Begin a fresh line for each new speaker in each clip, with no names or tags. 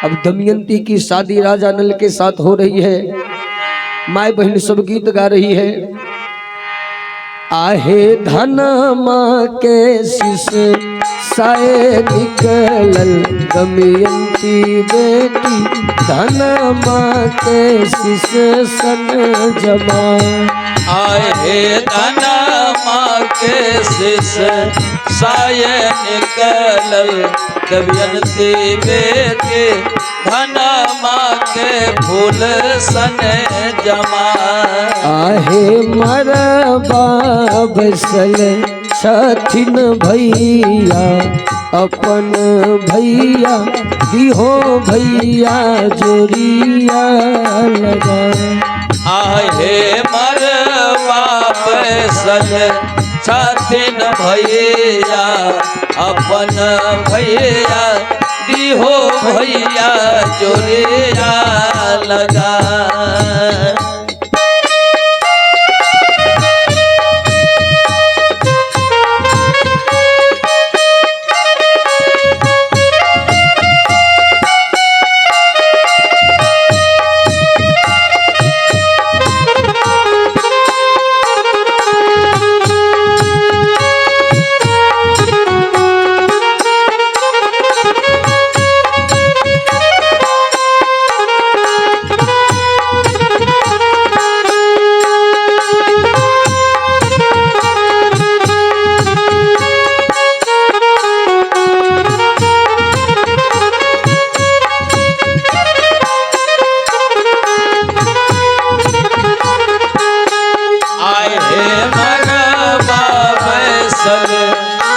अब दमयंती की शादी राजा नल के साथ हो रही है। माए बहन सब गीत गा रही है। आहे धन माँ के शिष साए निकलल दमयंती बेटी धन माँ के शिष सन जमा।
आहे धन माँ के शिष साए निकलल दमयंती बेटी धन माँ के फूल सन जमा।
आहे मरबा बसल छथिन भैया अपन भैया दिहो भैया जोरिया लगा।
आहे मरबा बसल छथिन भैया अपन भैया दिहो भैया जोरिया लगा।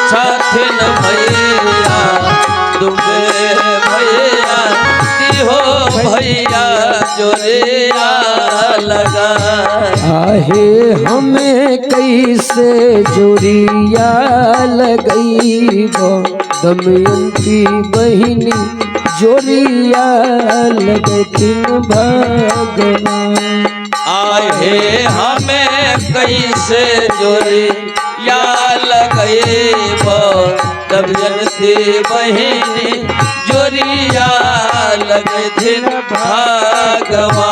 छथिन भैया दुबे भैया दिहो भैया जोरिया लगा।
आहे हमें कैसे जोरिया लगई दमयंती बहिनी जोरिया लगतिन भगवान।
आहे हमें कैसे जोरिया लगईब दमयंती बहिनी जोरिया लगथिन भगवान।